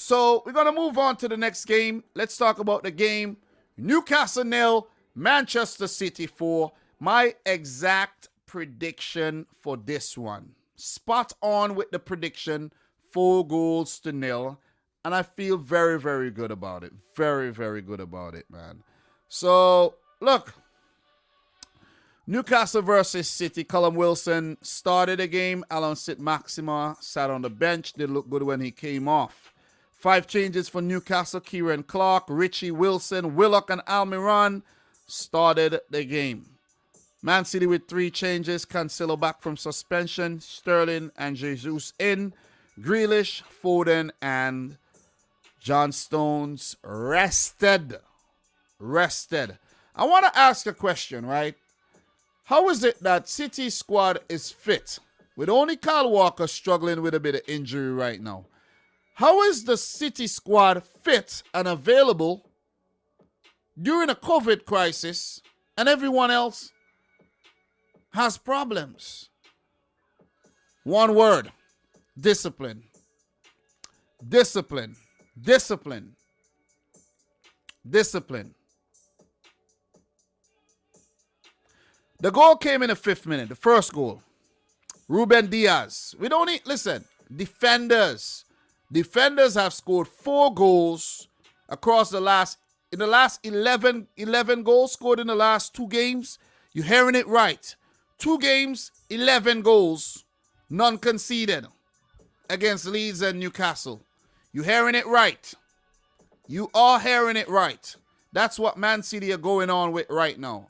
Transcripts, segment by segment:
So we're going to move on to the next game. Let's talk about the game. Newcastle 0, Manchester City 4. My exact prediction for this one. Spot on with the prediction, 4-0. And I feel very, very good about it. Very, very good about it, man. So, look. Newcastle versus City. Callum Wilson started the game. Alan St-Maxima sat on the bench. Did look good when he came off. 5 changes for Newcastle. Kieran Clark, Richie Wilson, Willock, and Almiron started the game. Man City with 3 changes. Cancelo back from suspension. Sterling and Jesus in. Grealish, Foden, and John Stones rested. I want to ask a question, right? How is it that City squad is fit with only Kyle Walker struggling with a bit of injury right now? How is the City squad fit and available during a COVID crisis and everyone else has problems? One word: discipline. Discipline. Discipline. Discipline. The goal came in the 5th minute, the first goal. Ruben Diaz. We don't need, listen, defenders. Defenders have scored 4 goals across the last 11 goals scored in the last 2 games. You're hearing it right. 2 games, 11 goals, none conceded against Leeds and Newcastle. You're hearing it right. You are hearing it right. That's what Man City are going on with right now.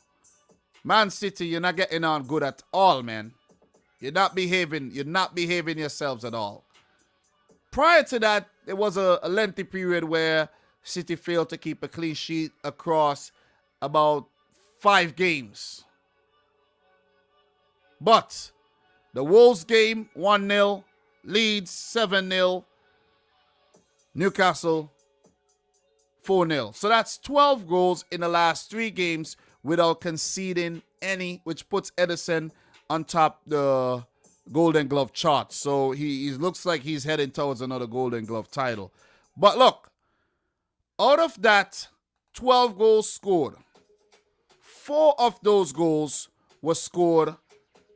Man City, you're not getting on good at all, man. You're not behaving yourselves at all. Prior to that, there was a lengthy period where City failed to keep a clean sheet across about 5 games. But the Wolves game, 1-0. Leeds, 7-0. Newcastle, 4-0. So that's 12 goals in the last 3 games without conceding any, which puts Edison on top the Golden Glove chart. So he looks like he's heading towards another Golden Glove title. But look, out of that 12 goals scored, 4 of those goals were scored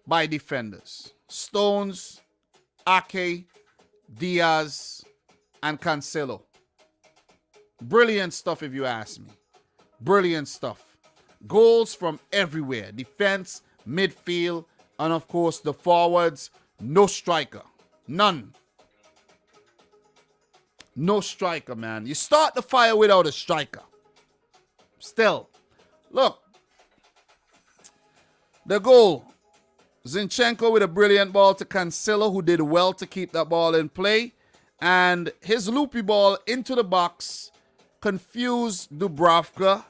by defenders. Stones, Ake, Diaz, and Cancelo. Brilliant stuff if you ask me. Brilliant stuff. Goals from everywhere. Defense, midfield, and of course the forwards. No striker. None. No striker, man. You start the fire without a striker. Still. Look. The goal. Zinchenko with a brilliant ball to Cancelo, who did well to keep that ball in play. And his loopy ball into the box confused Dubravka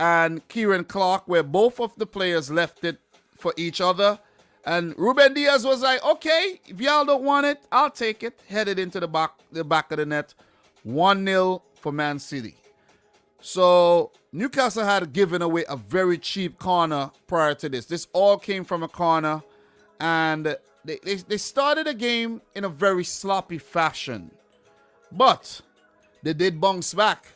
and Kieran Clark, where both of the players left it for each other. And Ruben Diaz was like, okay, if y'all don't want it, I'll take it. Headed into the back of the net. 1-0 for Man City. So Newcastle had given away a very cheap corner prior to this. This all came from a corner. And they started the game in a very sloppy fashion. But they did bounce back.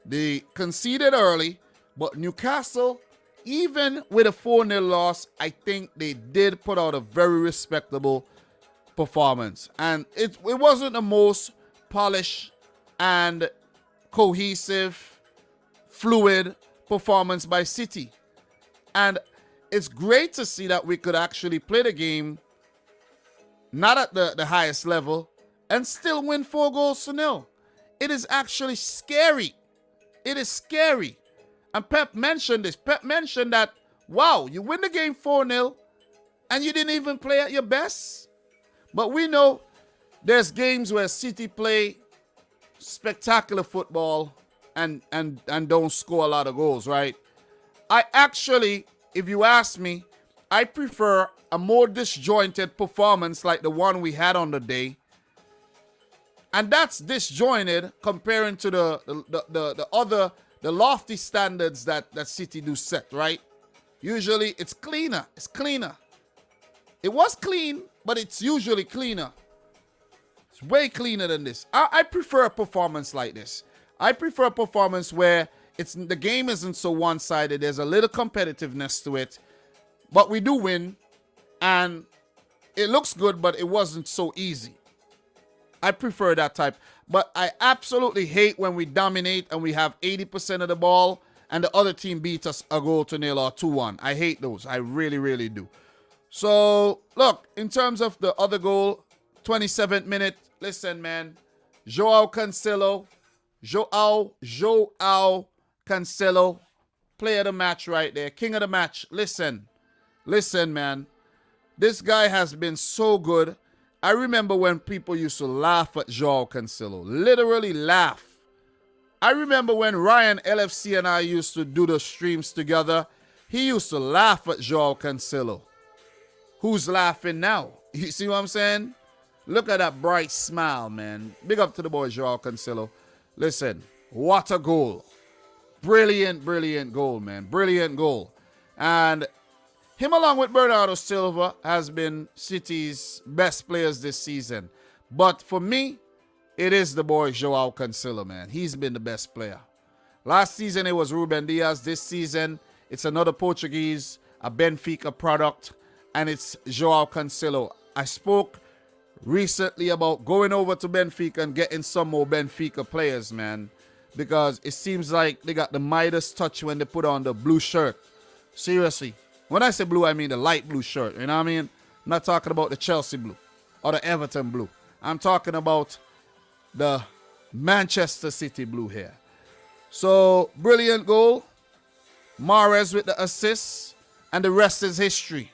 They conceded early. But Newcastle, even with a 4-0 loss, I think they did put out a very respectable performance. And it wasn't the most polished and cohesive, fluid performance by City. And it's great to see that we could actually play the game not at the highest level and still win 4-0. It is actually scary. It is scary. And Pep mentioned this. Pep mentioned that, wow, you win the game 4-0 and you didn't even play at your best. But we know there's games where City play spectacular football and don't score a lot of goals, right? I actually, if you ask me, I prefer a more disjointed performance like the one we had on the day. And that's disjointed comparing to the lofty standards that City do set, right? Usually it's cleaner. It's cleaner. It was clean, but it's usually cleaner. It's way cleaner than this. I prefer a performance like this. I prefer a performance where the game isn't so one-sided. There's a little competitiveness to it. But we do win. And it looks good, but it wasn't so easy. I prefer that type. But I absolutely hate when we dominate and we have 80% of the ball and the other team beats us a goal to nil or 2-1. I hate those. I really, really do. So, look, in terms of the other goal, 27th minute, listen, man. Joao Cancelo, player of the match right there. King of the match. Listen, man. This guy has been so good. I remember when people used to laugh at Joao Cancelo. Literally laugh. I remember when Ryan LFC and I used to do the streams together. He used to laugh at Joao Cancelo. Who's laughing now? You see what I'm saying? Look at that bright smile, man. Big up to the boy, Joao Cancelo. Listen, what a goal. Brilliant, brilliant goal, man. Brilliant goal. And him along with Bernardo Silva has been City's best players this season. But for me, it is the boy Joao Cancelo, man. He's been the best player. Last season, it was Ruben Diaz. This season, it's another Portuguese, a Benfica product, and it's Joao Cancelo. I spoke recently about going over to Benfica and getting some more Benfica players, man, because it seems like they got the Midas touch when they put on the blue shirt. Seriously. When I say blue, I mean the light blue shirt. You know what I mean? I'm not talking about the Chelsea blue or the Everton blue. I'm talking about the Manchester City blue here. So, brilliant goal. Mahrez with the assist. And the rest is history.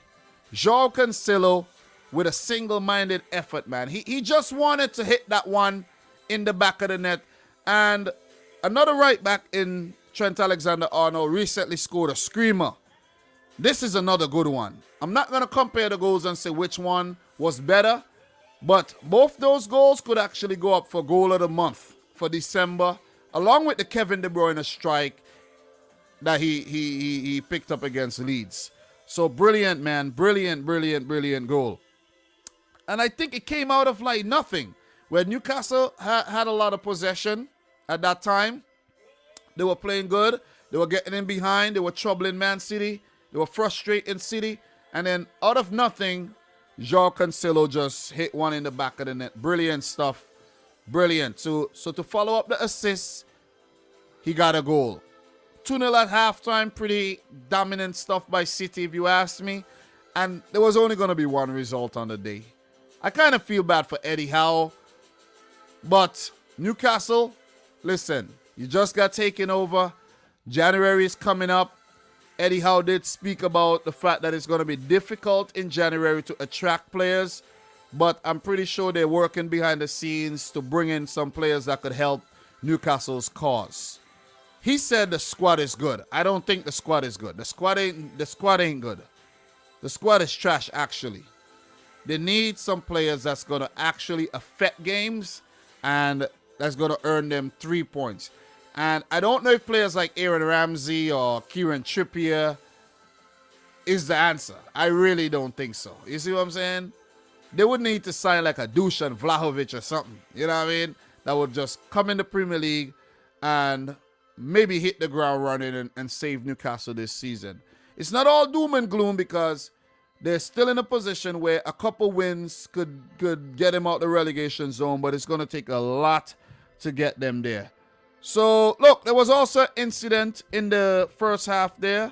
Joao Cancelo with a single-minded effort, man. He just wanted to hit that one in the back of the net. And another right back in Trent Alexander-Arnold recently scored a screamer. This is another good one. I'm not going to compare the goals and say which one was better, but both those goals could actually go up for goal of the month for December, along with the Kevin De Bruyne strike that he picked up against Leeds. So brilliant, man. Brilliant, brilliant, brilliant goal. And I think it came out of like nothing. When Newcastle had a lot of possession at that time, they were playing good. They were getting in behind. They were troubling Man City. They were frustrating City. And then out of nothing, Joao Cancelo just hit one in the back of the net. Brilliant stuff. Brilliant. So to follow up the assist, he got a goal. 2-0 at halftime. Pretty dominant stuff by City, if you ask me. And there was only going to be one result on the day. I kind of feel bad for Eddie Howe. But Newcastle, listen, you just got taken over. January is coming up. Eddie Howe did speak about the fact that it's going to be difficult in January to attract players, but I'm pretty sure they're working behind the scenes to bring in some players that could help Newcastle's cause. He said the squad is good. I don't think the squad is good. The squad ain't good. The squad is trash, actually. They need some players that's going to actually affect games and that's going to earn them 3 points. And I don't know if players like Aaron Ramsey or Kieran Trippier is the answer. I really don't think so. You see what I'm saying? They would need to sign like a Dusan Vlahovic or something. You know what I mean? That would just come in the Premier League and maybe hit the ground running and save Newcastle this season. It's not all doom and gloom because they're still in a position where a couple wins could get them out the relegation zone, but it's going to take a lot to get them there. So, look, there was also an incident in the first half there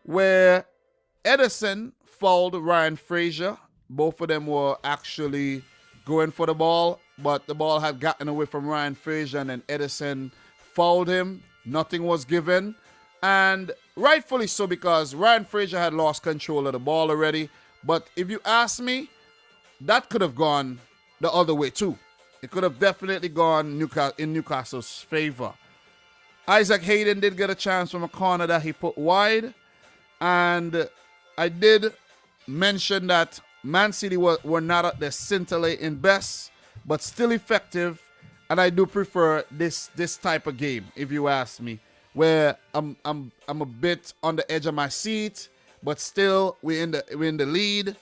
where Ederson fouled Ryan Fraser. Both of them were actually going for the ball, but the ball had gotten away from Ryan Fraser and then Ederson fouled him. Nothing was given. And rightfully so because Ryan Fraser had lost control of the ball already. But if you ask me, that could have gone the other way too. It could have definitely gone in Newcastle's favor. Isaac Hayden did get a chance from a corner that he put wide. And I did mention that Man City were not at their scintillating best, but still effective. And I do prefer this type of game, if you ask me, where I'm a bit on the edge of my seat, but still we're in the lead.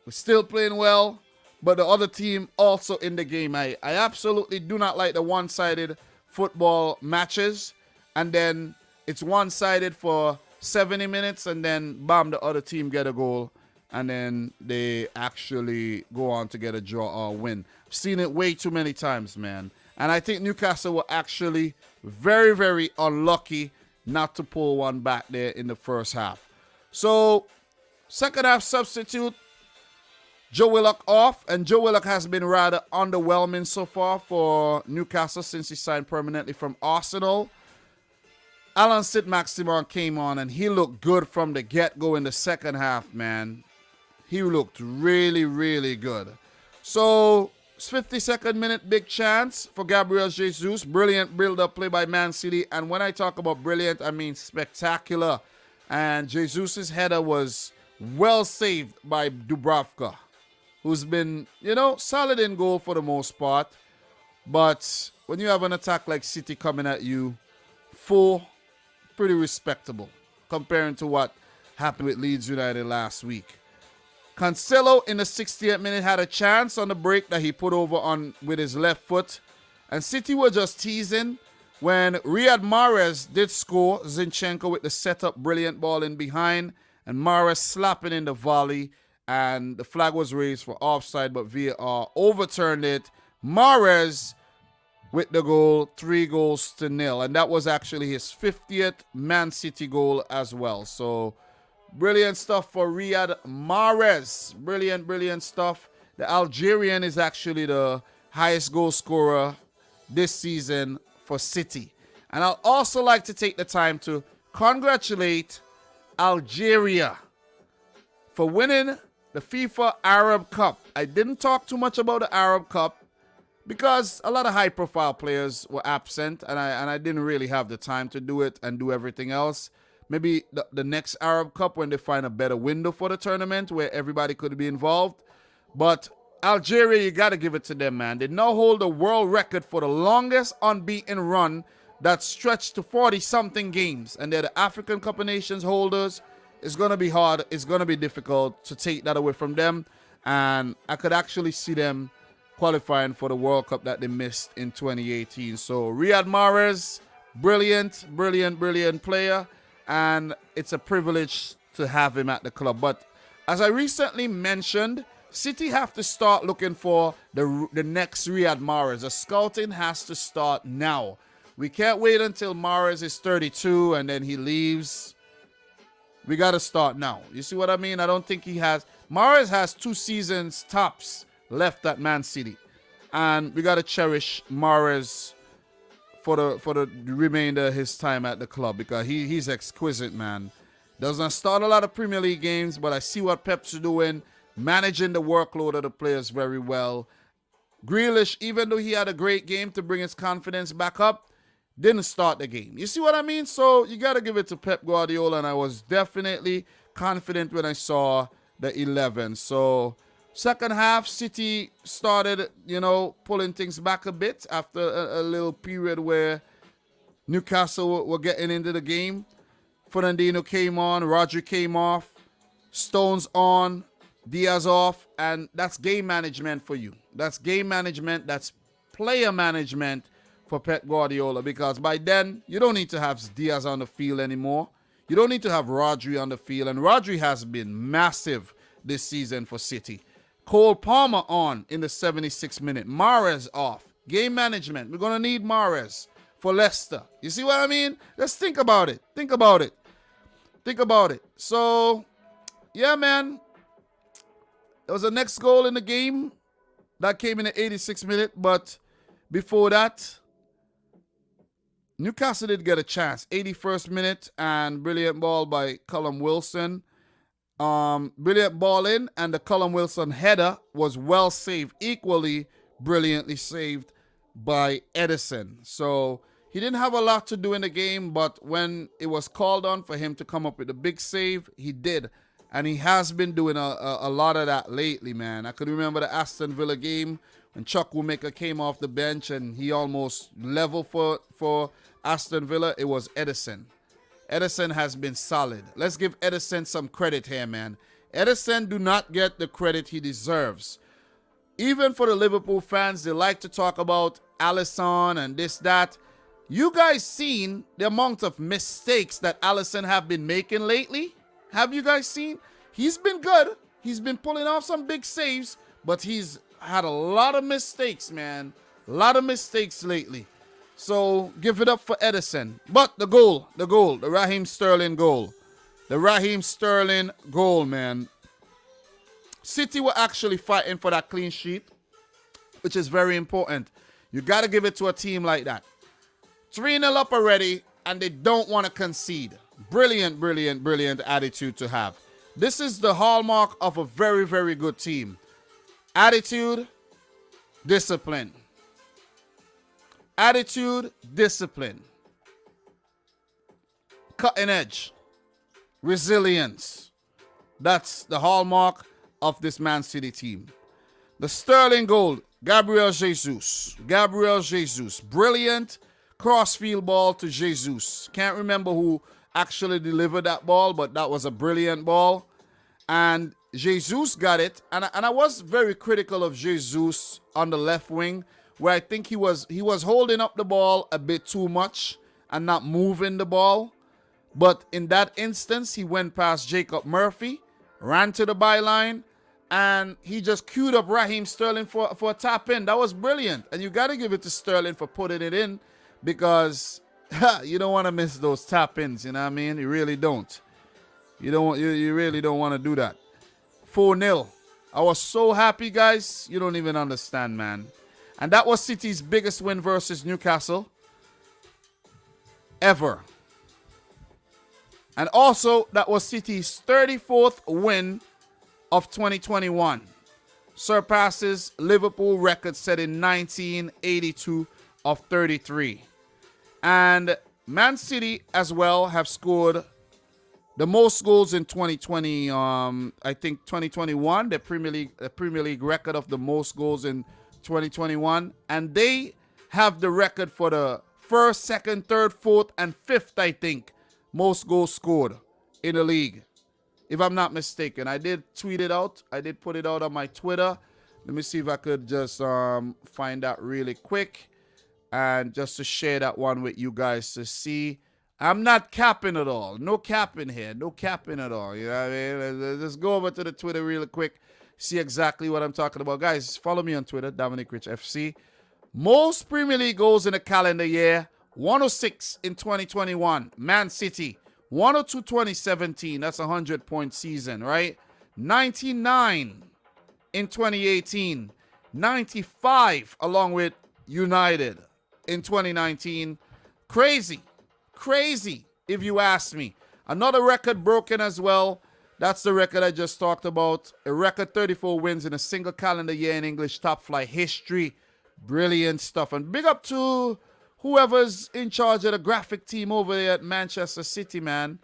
We're still playing well. but the other team also in the game. I absolutely do not like the one-sided football matches, and then it's one-sided for 70 minutes, and then bam, the other team get a goal, and then they actually go on to get a draw or win. I've seen it way too many times, man. And I think Newcastle were actually very, very unlucky not to pull one back there in the first half. So, second half substitute, Joe Willock off, and Joe Willock has been rather underwhelming so far for Newcastle since he signed permanently from Arsenal. Alan St-Maximin came on, and he looked good from the get-go in the second half, man. He looked really, really good. So, 52nd minute, big chance for Gabriel Jesus. Brilliant build-up play by Man City. And when I talk about brilliant, I mean spectacular. And Jesus' header was well saved by Dubravka, who's been, solid in goal for the most part. But when you have an attack like City coming at you, full, pretty respectable comparing to what happened with Leeds United last week. Cancelo in the 60th minute had a chance on the break that he put over on with his left foot. And City were just teasing when Riyad Mahrez did score. Zinchenko with the setup, brilliant ball in behind. And Mahrez slapping in the volley. And the flag was raised for offside, but VAR overturned it. Mahrez with the goal, 3-0. And that was actually his 50th Man City goal as well. So, brilliant stuff for Riyad Mahrez. Brilliant, brilliant stuff. The Algerian is actually the highest goal scorer this season for City. And I'd also like to take the time to congratulate Algeria for winning the FIFA Arab Cup. I didn't talk too much about the Arab Cup because a lot of high-profile players were absent, and I didn't really have the time to do it and do everything else. Maybe the next Arab Cup when they find a better window for the tournament where everybody could be involved. But Algeria, you got to give it to them, man. They now hold the world record for the longest unbeaten run that stretched to 40-something games. And they're the African Cup of Nations holders. It's going to be hard. It's going to be difficult to take that away from them. And I could actually see them qualifying for the World Cup that they missed in 2018. So Riyad Mahrez, brilliant, brilliant, brilliant player. And it's a privilege to have him at the club. But as I recently mentioned, City have to start looking for the next Riyad Mahrez. The scouting has to start now. We can't wait until Mahrez is 32 and then he leaves. We got to start now. You see what I mean? I don't think he has. Mahrez has 2 seasons tops left at Man City. And we got to cherish Mahrez for the remainder of his time at the club because he's exquisite, man. Doesn't start a lot of Premier League games, but I see what Pep's doing, managing the workload of the players very well. Grealish, even though he had a great game to bring his confidence back up, didn't start the game. You see what I mean? So you got to give it to Pep Guardiola, and I was definitely confident when I saw the 11. So second half, City started, pulling things back a bit after a little period where Newcastle were getting into the game. Fernandinho came on, Rodri came off, Stones on, Diaz off, and that's game management for you. That's game management, that's player management for Pep Guardiola, because by then, you don't need to have Diaz on the field anymore. You don't need to have Rodri on the field, and Rodri has been massive this season for City. Cole Palmer on in the 76th minute. Mahrez off. Game management. We're going to need Mahrez for Leicester. You see what I mean? Let's think about it. Think about it. Think about it. So, yeah, man. There was a next goal in the game that came in the 86th minute, but before that, Newcastle did get a chance. 81st minute and brilliant ball by Callum Wilson. Brilliant ball in, and the Callum Wilson header was well saved, equally brilliantly saved by Edison. So he didn't have a lot to do in the game, but when it was called on for him to come up with a big save, he did. And he has been doing a lot of that lately, man. I could remember the Aston Villa game when Chuck Womaker came off the bench and he almost leveled for Aston Villa. It was Edison. Edison has been solid. Let's give Edison some credit here, man. Edison do not get the credit he deserves. even for the Liverpool fans, they like to talk about Alisson and this, that. You guys seen the amount of mistakes that Alisson have been making lately? Have you guys seen? He's been good. He's been pulling off some big saves, but he's had a lot of mistakes, man. A lot of mistakes lately. So give it up for Edison. But the Raheem Sterling goal. The Raheem Sterling goal, man. City were actually fighting for that clean sheet, which is very important. You got to give it to a team like that. 3-0 up already, and they don't want to concede. Brilliant, brilliant, brilliant attitude to have. This is the hallmark of a very, very good team. Attitude, discipline. Attitude, discipline. Cutting edge. Resilience. That's the hallmark of this Man City team. The Sterling goal, Gabriel Jesus. Gabriel Jesus. Brilliant crossfield ball to Jesus. Can't remember who actually delivered that ball, but that was a brilliant ball. And Jesus got it. And I was very critical of Jesus on the left wing, where I think he was holding up the ball a bit too much and not moving the ball. But in that instance, he went past Jacob Murphy, ran to the byline, and he just queued up Raheem Sterling for a tap in. That was brilliant. And you got to give it to Sterling for putting it in, because you don't want to miss those tap ins, you know what I mean? You really don't. You really don't want to do that. 4-0. I was so happy, guys. You don't even understand, man. And that was City's biggest win versus Newcastle ever. And also, that was City's 34th win of 2021. Surpasses Liverpool record set in 1982 of 33. And Man City as well have scored the most goals in 2020. I think 2021, the Premier League record of the most goals in 2021, and they have the record for the first, second, third, fourth, and fifth, I think, most goals scored in the league, if I'm not mistaken. I did tweet it out. I did put it out on my Twitter. Let me see if I could just find that really quick, and just to share that one with you guys to see. I'm not capping at all. No capping here. No capping at all. You know what I mean? Let's go over to the Twitter real quick. See exactly what I'm talking about. Guys, follow me on Twitter, Dominic Rich FC. Most Premier League goals in a calendar year. 106 in 2021. Man City. 102 2017. That's a 100-point season, right? 99 in 2018. 95 along with United in 2019. Crazy. Crazy, if you ask me. Another record broken as well. That's the record I just talked about. A record 34 wins in a single calendar year in English top flight history. Brilliant stuff. And big up to whoever's in charge of the graphic team over there at Manchester City, man.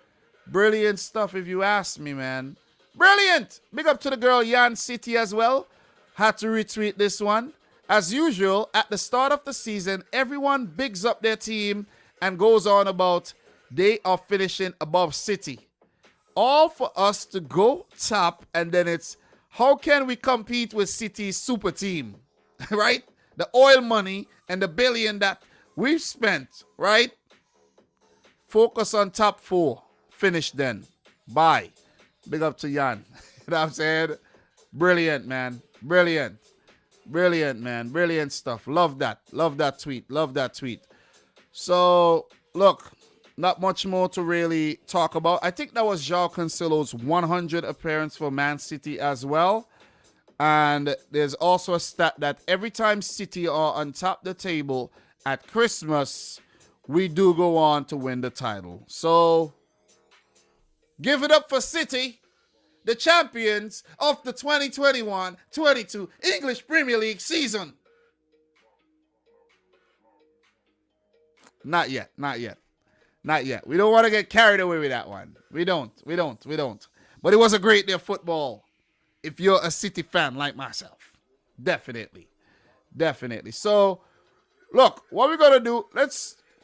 Brilliant stuff, if you ask me, man. Brilliant. Big up to the girl Yan City as well. Had to retweet this one. As usual, at the start of the season, everyone bigs up their team and goes on about they are finishing above City. All for us to go top, and then it's, how can we compete with City's super team? Right? The oil money and the billion that we've spent, right? Focus on top 4. Finish then. Bye. Big up to Jan. You know what I'm saying? Brilliant, man. Brilliant. Brilliant, man. Brilliant stuff. Love that. Love that tweet. Love that tweet. So, look, not much more to really talk about. I think that was Joao Cancelo's 100 appearance for Man City as well. And there's also a stat that every time City are on top of the table at Christmas, we do go on to win the title. So, give it up for City, the champions of the 2021-22 English Premier League season. Not yet, not yet, not yet. We don't want to get carried away with that one. We don't. But it was a great day of football if you're a City fan like myself. Definitely. So, look, what we're going to do,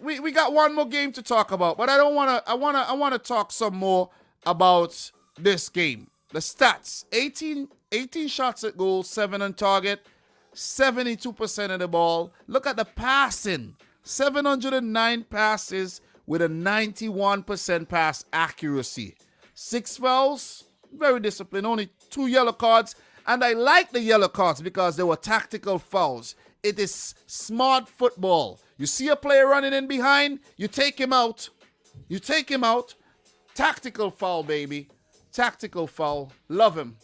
we got one more game to talk about, but I want to talk some more about this game. The stats, 18 shots at goal, 7 on target, 72% of the ball. Look at the passing. 709 passes with a 91% pass accuracy. 6 fouls, very disciplined, only 2 yellow cards. And I like the yellow cards because they were tactical fouls. It is smart football. You see a player running in behind, you take him out. You take him out. Tactical foul, baby. Tactical foul. Love him.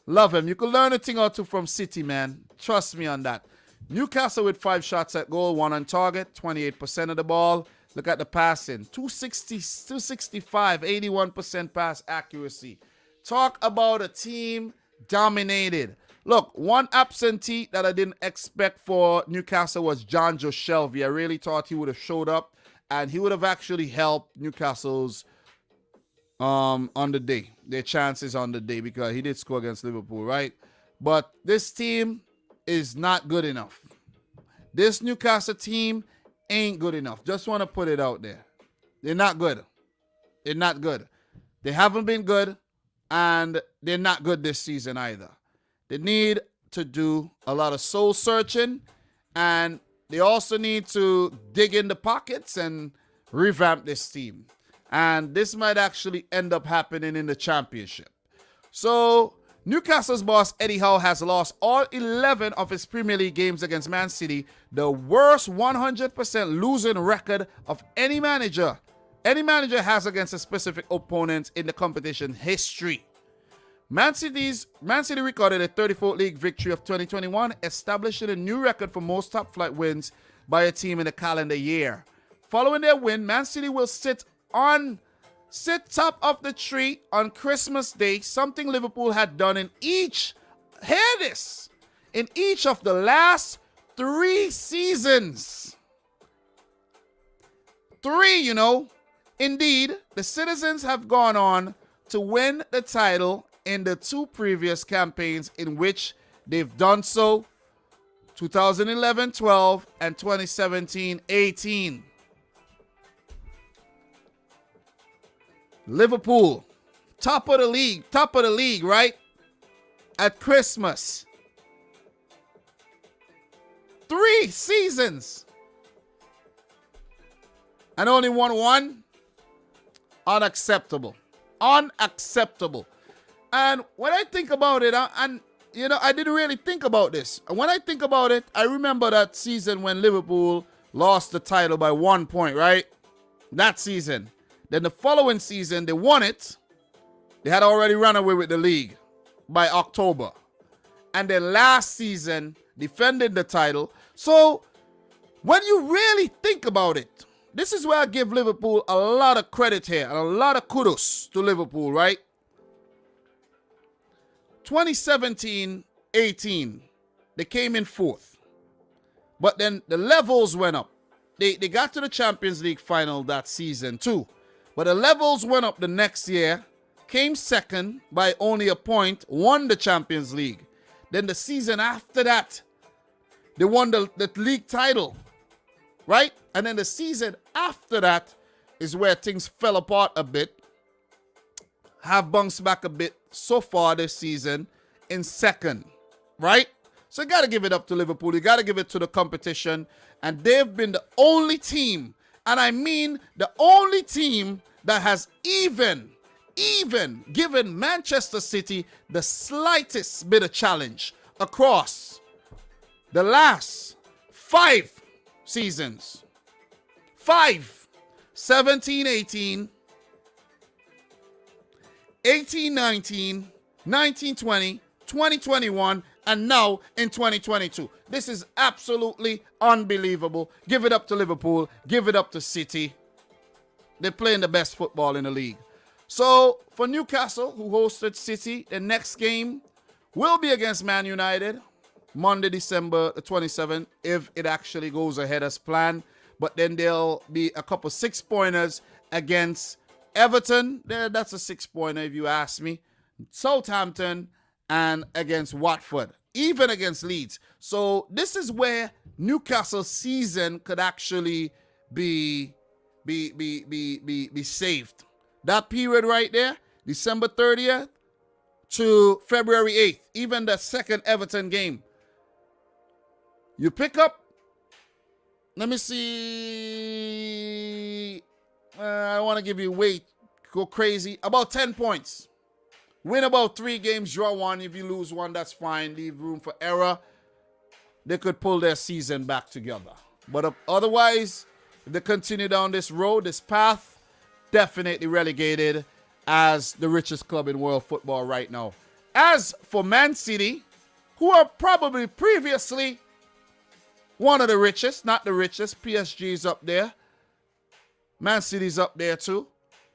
Love him. You can learn a thing or two from City, man. Trust me on that. Newcastle with 5 shots at goal, 1 on target, 28% of the ball. Look at the passing. 265, 81% pass accuracy. Talk about a team dominated. Look, one absentee that I didn't expect for Newcastle was John Joe Shelby. I really thought he would have showed up and he would have actually helped Newcastle's on the day, their chances on the day, because he did score against Liverpool, right? But this team is not good enough. This Newcastle team ain't good enough. Just want to put it out there. They're not good. They're not good. They haven't been good, and they're not good this season either. They need to do a lot of soul searching, and they also need to dig in the pockets and revamp this team. And this might actually end up happening in the championship. So Newcastle's boss Eddie Howe has lost all 11 of his Premier League games against Man City, the worst 100% losing record of any manager has against a specific opponent in the competition history. Man City recorded a 34th league victory of 2021, establishing a new record for most top-flight wins by a team in the calendar year. Following their win, Man City will sit top of the tree on Christmas Day, something Liverpool had done in each of the last 3 seasons. 3, you know. Indeed, the citizens have gone on to win the title in the 2 previous campaigns in which they've done so, 2011-12 and 2017-18. Liverpool, top of the league, right? At Christmas. 3 seasons. And only won 1. Unacceptable. Unacceptable. And when I think about it, I didn't really think about this. And when I think about it, I remember that season when Liverpool lost the title by 1 point, right? That season. Then the following season, they won it. They had already run away with the league by October. And then last season, defended the title. So when you really think about it, this is where I give Liverpool a lot of credit here and a lot of kudos to Liverpool, right? 2017-18, they came in 4th. But then the levels went up. They got to the Champions League final that season too. But the levels went up the next year, came 2nd by only a point, won the Champions League. Then the season after that, they won the league title, right? And then the season after that is where things fell apart a bit. Have bounced back a bit so far this season in 2nd, right? So you got to give it up to Liverpool. You got to give it to the competition. And they've been the only team, and I mean the only team that has even given Manchester City the slightest bit of challenge across the last 5 seasons. 5. 17-18, 18-19, 19-20, 2021, and now in 2022. This is absolutely unbelievable. Give it up to Liverpool. Give it up to City. They're playing the best football in the league. So for Newcastle, who hosted City, the next game will be against Man United, Monday, December the 27th, if it actually goes ahead as planned. But then there'll be a couple 6-pointers against Everton. That's a 6-pointer if you ask me. Southampton and against Watford, even against Leeds. So this is where Newcastle's season could actually be saved. That period right there, December 30th to February 8th, even the second Everton game. You pick up, let me see, I don't want to give you weight, go crazy, about 10 points. Win about 3 games, draw 1. If you lose 1, that's fine. Leave room for error. They could pull their season back together. But otherwise, if they continue down this road, this path, definitely relegated as the richest club in world football right now. As for Man City, who are probably previously one of the richest, not the richest. PSG's up there. Man City's up there too.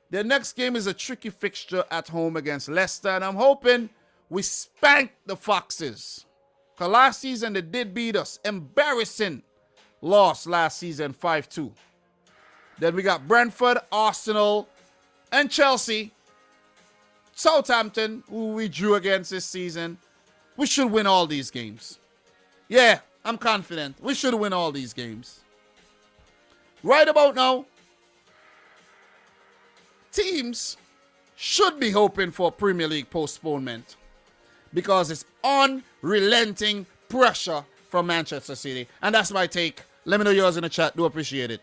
Their next game is a tricky fixture at home against Leicester, and I'm hoping we spank the Foxes. Because last season they did beat us. Embarrassing loss last season, 5-2. Then we got Brentford, Arsenal, and Chelsea. Southampton, who we drew against this season. We should win all these games. Yeah, I'm confident. We should win all these games. Right about now, teams should be hoping for Premier League postponement because it's unrelenting pressure from Manchester City. And that's my take. Let me know yours in the chat. Do appreciate it.